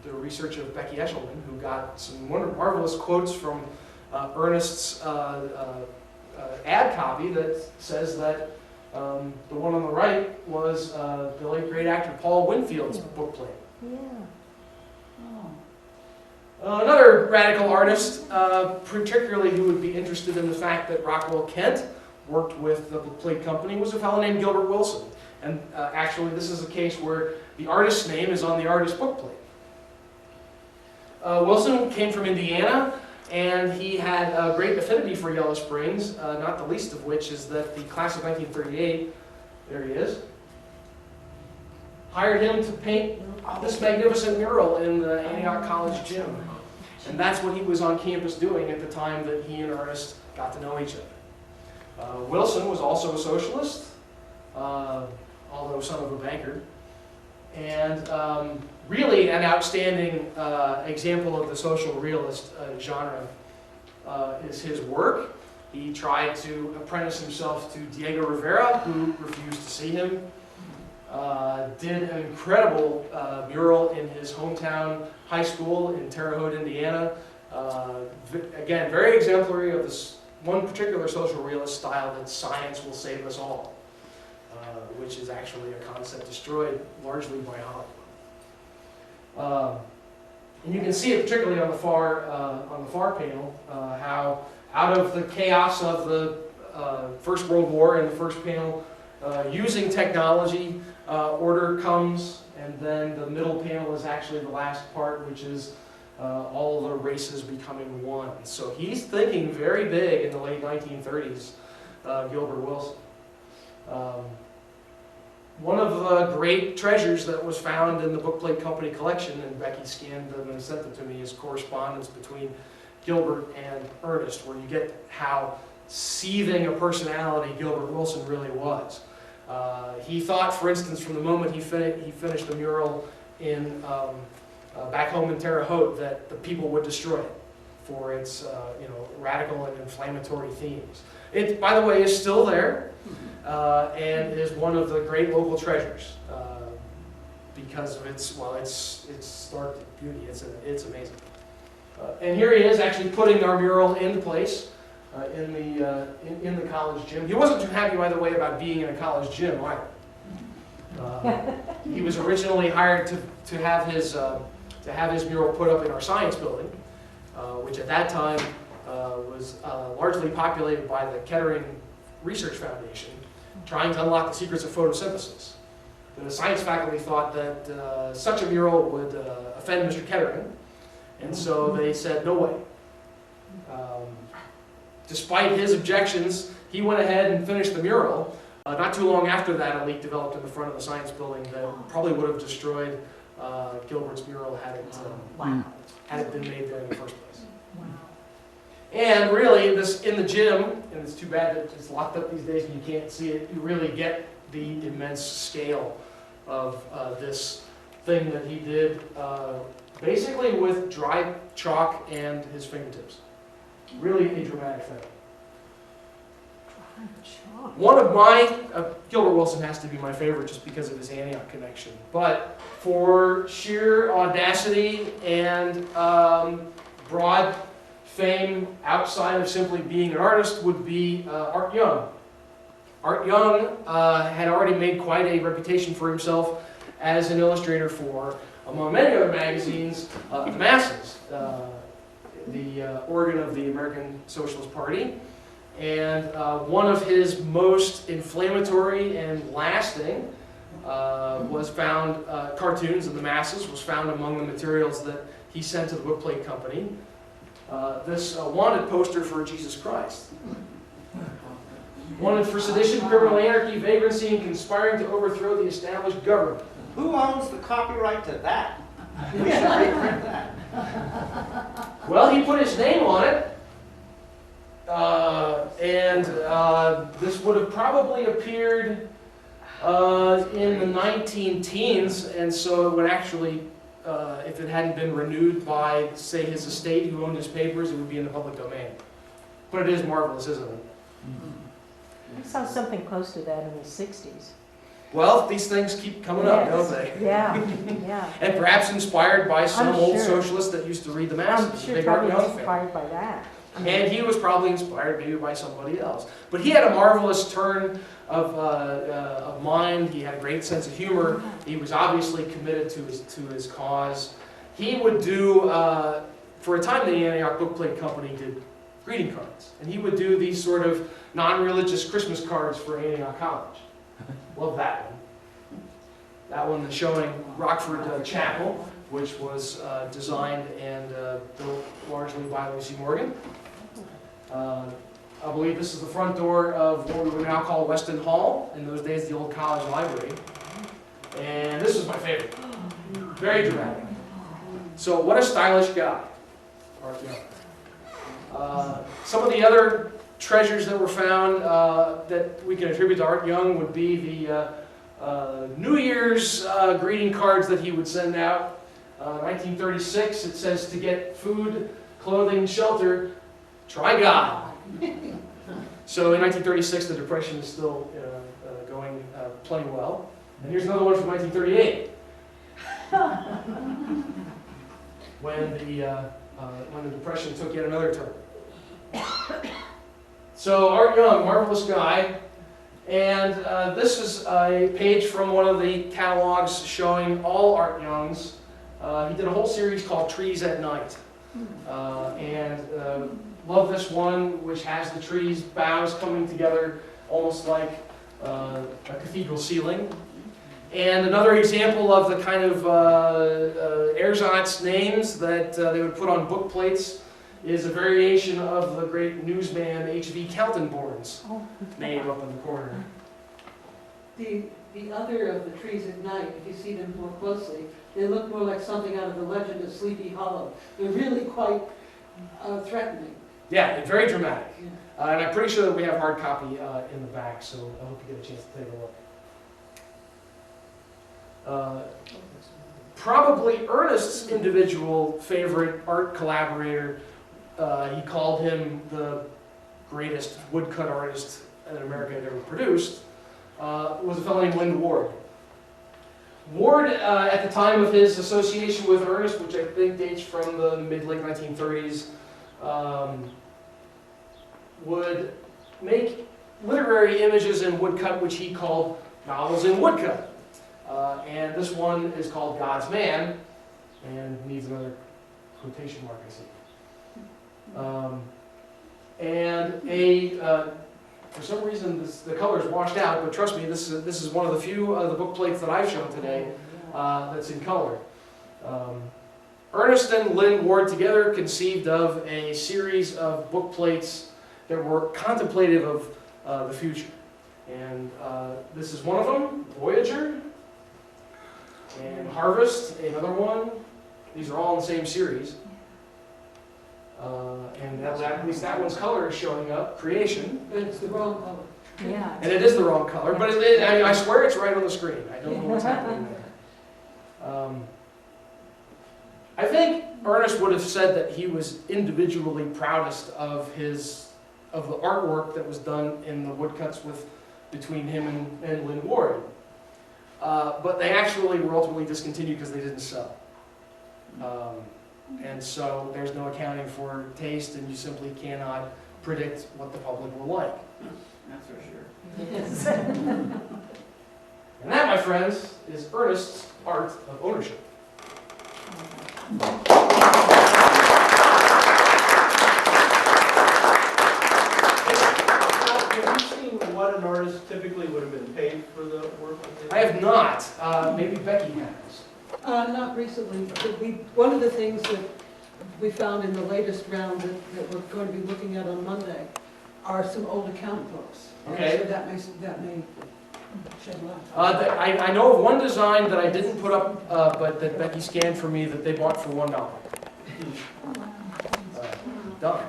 [SPEAKER 4] the research of Becky Eshelman, who got some marvelous quotes from Ernest's ad copy that says that the one on the right was the late great actor Paul Winfield's bookplate.
[SPEAKER 7] Yeah.
[SPEAKER 4] Another radical artist, particularly who would be interested in the fact that Rockwell Kent worked with the bookplate company, was a fellow named Gilbert Wilson. And actually, this is a case where the artist's name is on the artist's bookplate. Wilson came from Indiana, and he had a great affinity for Yellow Springs, not the least of which is that the class of 1938, there he is, hired him to paint this magnificent mural in the Antioch College gym. And that's what he was on campus doing at the time that he and Ernest got to know each other. Wilson was also a socialist, although son of a banker. And really an outstanding example of the social realist genre is his work. He tried to apprentice himself to Diego Rivera, who refused to see him. Did an incredible mural in his hometown high school in Terre Haute, Indiana. Again, very exemplary of this one particular social realist style that science will save us all, which is actually a concept destroyed largely by Hollywood. And you can see it particularly on the far panel, how out of the chaos of the First World War in the first panel, using technology, order comes, and then the middle panel is actually the last part, which is all the races becoming one. So he's thinking very big in the late 1930s, Gilbert Wilson. One of the great treasures that was found in the Bookplate Company collection, and Becky scanned them and sent them to me, is correspondence between Gilbert and Ernest, where you get how seething a personality Gilbert Wilson really was. He thought, for instance, from the moment he finished the mural in back home in Terre Haute, that the people would destroy it for its radical and inflammatory themes. It, by the way, is still there and is one of the great local treasures because of its stark beauty. It's amazing. And here he is actually putting our mural into place. In the college gym. He wasn't too happy, by the way, about being in a college gym either. He was originally hired to have his mural put up in our science building, which at that time was largely populated by the Kettering Research Foundation, trying to unlock the secrets of photosynthesis. The science faculty thought that such a mural would offend Mr. Kettering, and so they said, no way. Despite his objections, he went ahead and finished the mural. Not too long after that, a leak developed in the front of the science building that probably would have destroyed Gilbert's mural had it been made there in the first place.
[SPEAKER 7] Wow.
[SPEAKER 4] And really, in the gym, and it's too bad that it's locked up these days and you can't see it, you really get the immense scale of this thing that he did, basically with dry chalk and his fingertips. Really a dramatic thing. One of my, Gilbert Wilson has to be my favorite just because of his Antioch connection, but for sheer audacity and broad fame outside of simply being an artist would be Art Young. Art Young had already made quite a reputation for himself as an illustrator for, among many other magazines, The Masses, the organ of the American Socialist Party. And one of his most inflammatory and lasting was found, cartoons of The Masses, was found among the materials that he sent to the Bookplate Company. This wanted poster for Jesus Christ. Wanted for sedition, criminal anarchy, vagrancy, and conspiring to overthrow the established government.
[SPEAKER 5] Who owns the copyright to that? We should reprint that.
[SPEAKER 4] Well, he put his name on it, and this would have probably appeared in the 19-teens, and so it would actually, if it hadn't been renewed by, say, his estate who owned his papers, it would be in the public domain. But it is marvelous, isn't it?
[SPEAKER 7] I saw something close to that in the 60s.
[SPEAKER 4] Well, these things keep coming up, don't they?
[SPEAKER 7] Yeah, yeah.
[SPEAKER 4] And perhaps inspired by some
[SPEAKER 7] I'm
[SPEAKER 4] old
[SPEAKER 7] sure.
[SPEAKER 4] socialist that used to read The Masses.
[SPEAKER 7] I'm sure
[SPEAKER 4] Big Art
[SPEAKER 7] probably
[SPEAKER 4] Young fan.
[SPEAKER 7] inspired by that.
[SPEAKER 4] And he was probably inspired maybe by somebody else. But he had a marvelous turn of mind. He had a great sense of humor. He was obviously committed to his cause. He would do, for a time the Antioch Bookplate Company did greeting cards. And he would do these sort of non-religious Christmas cards for Antioch College. Love that one. That one is showing Rockford Chapel, which was designed and built largely by Lucy Morgan. I believe this is the front door of what we would now call Weston Hall, in those days the old college library. And this is my favorite. Very dramatic. So what a stylish guy, Art Young. Some of the other treasures that were found that we can attribute to Art Young would be the New Year's greeting cards that he would send out. 1936, it says, to get food, clothing, shelter, try God. So in 1936, the Depression is still going plenty well. And here's another one from 1938. When the Depression took yet another turn. So Art Young, marvelous guy. And this is a page from one of the catalogs showing all Art Young's. He did a whole series called Trees at Night. Love this one, which has the trees' boughs coming together almost like a cathedral ceiling. And another example of the kind of ersatz names that they would put on book plates is a variation of the great newsman H.V. Kaltenborn's name up in the corner.
[SPEAKER 2] The other of the trees at night, if you see them more closely, they look more like something out of the legend of Sleepy Hollow. They're really quite threatening.
[SPEAKER 4] Yeah, very dramatic.
[SPEAKER 2] Yeah.
[SPEAKER 4] And I'm pretty sure that we have hard copy in the back, so I hope you get a chance to take a look. Probably Ernest's individual favorite art collaborator, he called him the greatest woodcut artist that America had ever produced, was a fellow named Lynn Ward. Ward, at the time of his association with Ernest, which I think dates from the mid-late 1930s, would make literary images in woodcut, which he called novels in woodcut. And this one is called God's Man, and needs another quotation mark, I see. For some reason, the color is washed out, but trust me, this is one of the few of the book plates that I've shown today that's in color. Ernest and Lynn Ward together conceived of a series of book plates that were contemplative of the future. And this is one of them, Voyager, and Harvest, another one. These are all in the same series. And at least that one's color is showing up, Creation.
[SPEAKER 2] But it's the wrong color.
[SPEAKER 7] Yeah.
[SPEAKER 4] And it is the wrong color, but I swear it's right on the screen. I don't know what's happening there. I think Ernest would have said that he was individually proudest of the artwork that was done in the woodcuts between him and Lynn Ward. But they actually were ultimately discontinued because they didn't sell. And so there's no accounting for taste, and you simply cannot predict what the public will like.
[SPEAKER 5] That's for sure.
[SPEAKER 7] Yes.
[SPEAKER 4] And that, my friends, is Ernest's Art of Ownership.
[SPEAKER 1] Have you seen what an artist typically would have been paid for the work that they did?
[SPEAKER 4] I have not. Maybe Becky has.
[SPEAKER 2] Not recently, but one of the things that we found in the latest round that we're going to be looking at on Monday are some old account books.
[SPEAKER 4] Okay.
[SPEAKER 2] And so that may shed light.
[SPEAKER 4] I know of one design that I didn't put up, but that Becky scanned for me that they bought for $1. Done.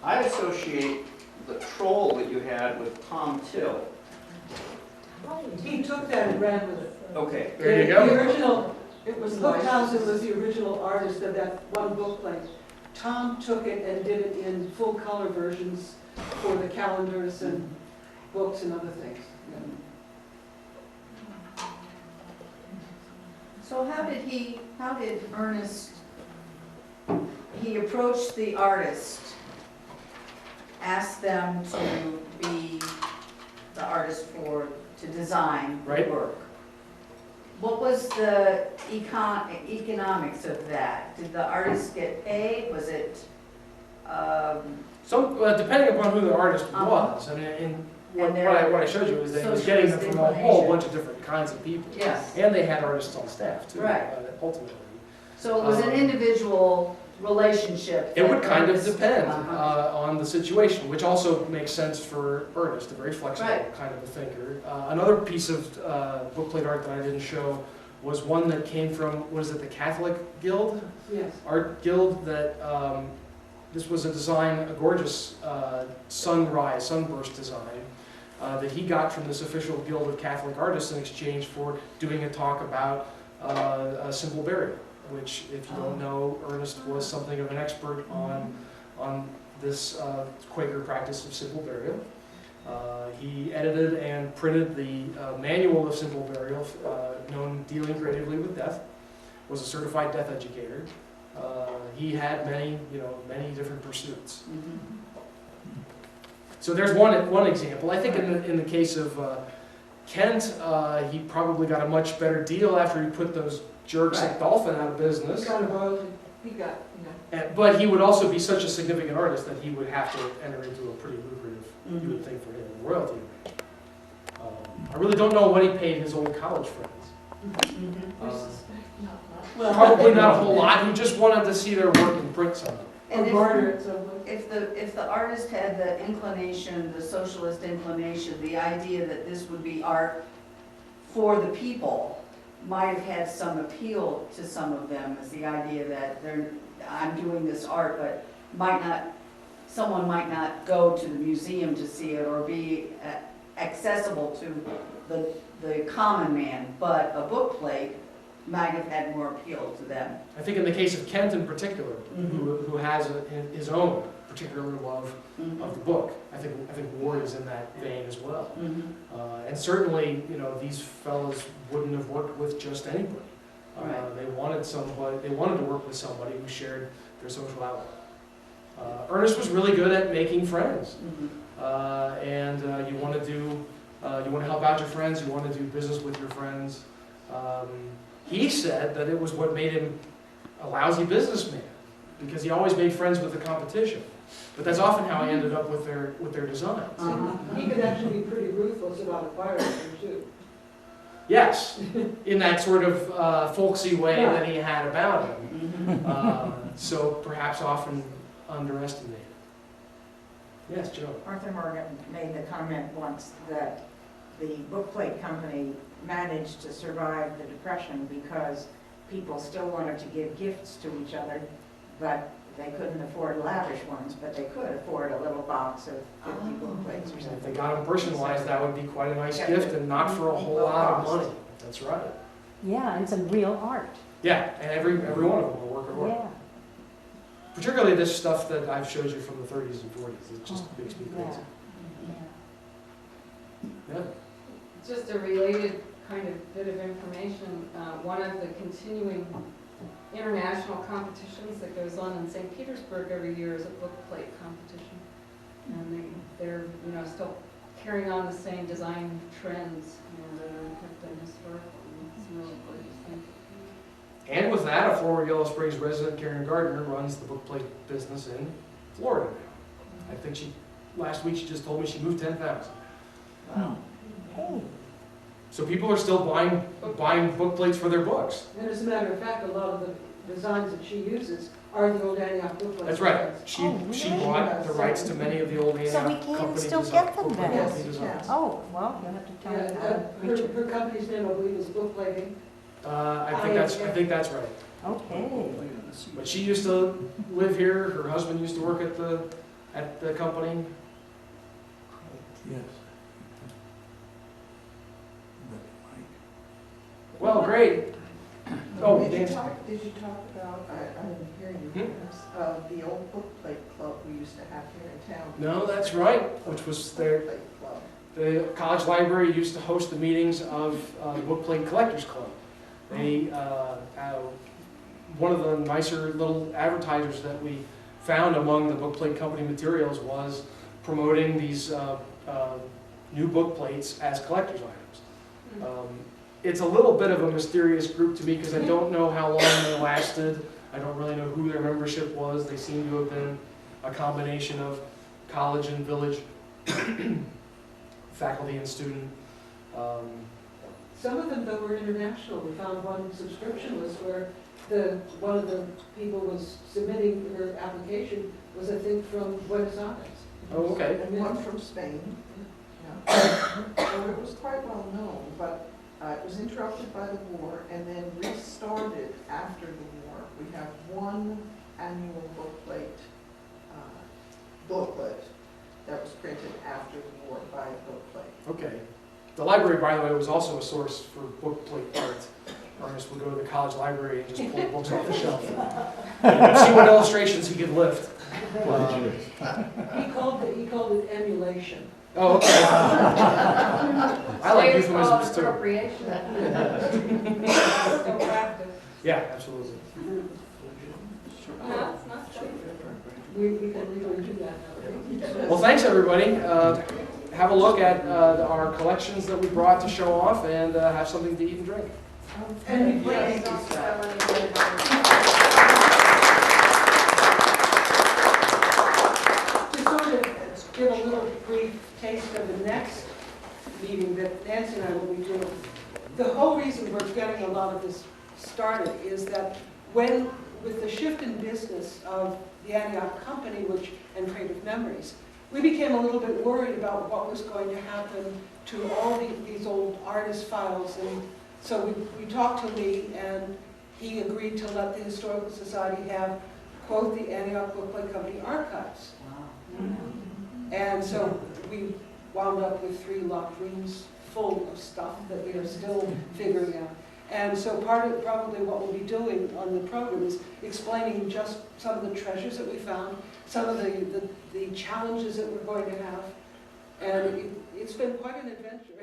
[SPEAKER 5] I associate the troll that you had with Tom Till.
[SPEAKER 2] He took that and ran with it.
[SPEAKER 5] Okay.
[SPEAKER 4] There you go.
[SPEAKER 2] The original, it was
[SPEAKER 3] Nice.
[SPEAKER 2] Hookhausen was the original artist of that one book plate. Tom took it and did it in full color versions for the calendars and books and other things.
[SPEAKER 9] So how did Ernest, he approached the artist, asked them to be the artist to design the
[SPEAKER 4] Right.
[SPEAKER 9] work. What was the economics of that? Did the artist get paid? Was it,
[SPEAKER 4] Depending upon who the artist was. I mean, what I showed you is that he was getting them from a whole bunch of different kinds of people.
[SPEAKER 9] yes,
[SPEAKER 4] And they had artists on staff too.
[SPEAKER 9] Right.
[SPEAKER 4] Ultimately.
[SPEAKER 9] so it was an individual relationship?
[SPEAKER 4] It would
[SPEAKER 9] that
[SPEAKER 4] kind of
[SPEAKER 9] Ernest-
[SPEAKER 4] depend
[SPEAKER 9] Uh-huh.
[SPEAKER 4] on the situation, which also makes sense for Ernest, a very flexible
[SPEAKER 9] Right.
[SPEAKER 4] kind of a thinker. Another piece of bookplate art that I didn't show was one that came from, the Catholic Guild?
[SPEAKER 2] Yes.
[SPEAKER 4] Art Guild that, this was a gorgeous sunburst design, that he got from this official Guild of Catholic Artists in exchange for doing a talk about a simple burial, which, if you don't know, Ernest was something of an expert on this Quaker practice of simple burial. He edited and printed the manual of simple burial, known Dealing Creatively with Death, was a certified death educator. He had many different pursuits. So there's one example. I think in the case of Kent, he probably got a much better deal after he put those jerks at Dolphin out of business.
[SPEAKER 2] He got a royalty, he got,
[SPEAKER 4] But he would also be such a significant artist that he would have to enter into a pretty lucrative, you would think, for him, royalty rate. I really don't know what he paid his old college friends.
[SPEAKER 3] We suspect not much.
[SPEAKER 2] Well,
[SPEAKER 4] Probably not a whole lot. He just wanted to see their work in print somewhere.
[SPEAKER 9] And
[SPEAKER 2] or barter it somewhere.
[SPEAKER 9] if the artist had the inclination, the socialist inclination, the idea that this would be art for the people might have had some appeal to some of them, as the idea that I'm doing this art, but someone might not go to the museum to see it or be accessible to the common man, but a book plate might have had more appeal to them.
[SPEAKER 4] I think in the case of Kent in particular, who has his own particular love of the book, I think Ward is in that vein as well. And certainly, these fellows wouldn't have worked with just anybody.
[SPEAKER 9] Right.
[SPEAKER 4] They wanted to work with somebody who shared their social outlook. Ernest was really good at making friends, and you want to help out your friends. You want to do business with your friends. He said that it was what made him a lousy businessman, because he always made friends with the competition. But that's often how he ended up with their designs.
[SPEAKER 2] He could actually be pretty ruthless about acquiring them too.
[SPEAKER 4] Yes, in that sort of folksy way that he had about him. So perhaps often underestimated. Yes, Joe.
[SPEAKER 10] Arthur Morgan made the comment once that the bookplate company managed to survive the Depression because people still wanted to give gifts to each other, but they couldn't afford lavish ones, but they could afford a little box of 50 bookplates or
[SPEAKER 4] If
[SPEAKER 10] something.
[SPEAKER 4] they got them personalized, that would be quite a nice
[SPEAKER 10] Yeah.
[SPEAKER 4] gift, and not for a whole lot of money. That's right.
[SPEAKER 7] Yeah, and some real art.
[SPEAKER 4] Yeah, and every one of them will work at work.
[SPEAKER 7] Yeah.
[SPEAKER 4] Particularly this stuff that I've showed you from the 30s and 40s. It just makes me
[SPEAKER 7] Yeah.
[SPEAKER 4] crazy. Yeah.
[SPEAKER 11] Just a related kind of bit of information, one of the continuing international competitions that goes on in St. Petersburg every year is a book plate competition. And they're still carrying on the same design trends and have been historical. And it's a really gorgeous thing.
[SPEAKER 4] And with that, a former Yellow Springs resident, Karen Gardner, runs the bookplate business in Florida now. I think last week she just told me she moved 10,000.
[SPEAKER 9] Wow.
[SPEAKER 7] Hey.
[SPEAKER 4] So people are still buying book plates for their books.
[SPEAKER 2] And as a matter of fact, a lot of the designs that she uses are the old Antioch bookplates.
[SPEAKER 4] That's right. She
[SPEAKER 7] really?
[SPEAKER 4] bought the rights to many of the old
[SPEAKER 7] So we
[SPEAKER 4] Antioch
[SPEAKER 7] can
[SPEAKER 4] company
[SPEAKER 7] still
[SPEAKER 4] design-
[SPEAKER 7] get them
[SPEAKER 4] bookplate
[SPEAKER 7] then?
[SPEAKER 4] company
[SPEAKER 3] Yes,
[SPEAKER 4] designs.
[SPEAKER 7] Oh, well, you'll have to tell me
[SPEAKER 2] Yeah,
[SPEAKER 7] that.
[SPEAKER 2] her company's name, I believe, is Bookplating.
[SPEAKER 4] I think that's right.
[SPEAKER 7] Okay.
[SPEAKER 4] But she used to live here. Her husband used to work at the company.
[SPEAKER 6] Yes.
[SPEAKER 4] Well, great. Oh,
[SPEAKER 3] Did you
[SPEAKER 4] Nancy.
[SPEAKER 3] talk about, I didn't hear you, Chris, the old book plate club we used to have here in town?
[SPEAKER 4] No, that's right, which was
[SPEAKER 3] Book plate club.
[SPEAKER 4] the college library used to host the meetings of the Bookplate Collectors Club. They, one of the nicer little advertisers that we found among the bookplate company materials was promoting these new book plates as collector's items. It's a little bit of a mysterious group to me because I don't know how long they lasted. I don't really know who their membership was. They seem to have been a combination of college and village faculty and student.
[SPEAKER 2] Some of them, though, were international. We found one subscription list where one of the people was submitting her application was, I think, from Buenos Aires.
[SPEAKER 4] Oh, okay.
[SPEAKER 3] And one from Spain. Yeah. So it was quite well known, but it was interrupted by the war and then restarted after the war. We have one annual booklet that was printed after the war by Bookplate.
[SPEAKER 4] Okay. The library, by the way, was also a source for book plate art. Ernest would go to the college library and just pull books off the shelf. And see what illustrations he could lift.
[SPEAKER 2] He called it emulation.
[SPEAKER 4] Oh, okay. I like
[SPEAKER 11] Slaves call it
[SPEAKER 4] euphemisms too.
[SPEAKER 11] appropriation. Still practice.
[SPEAKER 4] Yeah, absolutely.
[SPEAKER 11] No, it's not slave.
[SPEAKER 2] We can legally do that now.
[SPEAKER 4] Well, thanks, everybody. Have a look at our collections that we brought to show off, and have something to eat and drink.
[SPEAKER 2] And we
[SPEAKER 11] Yes,
[SPEAKER 2] please,
[SPEAKER 11] don't spell anything.
[SPEAKER 2] to sort of give a little brief taste of the next meeting that Nancy and I will be doing. The whole reason we're getting a lot of this started is that with the shift in business of the Antioch Company and Creative Memories, we became a little bit worried about what was going to happen to all these old artist files. And so we talked to Lee, and he agreed to let the Historical Society have, quote, the Antioch Bookplate Company archives. And so we wound up with 3 locked rooms full of stuff that we are still figuring out. And so part of probably what we'll be doing on the program is explaining just some of the treasures that we found, some of the challenges that we're going to have. And it's been quite an adventure.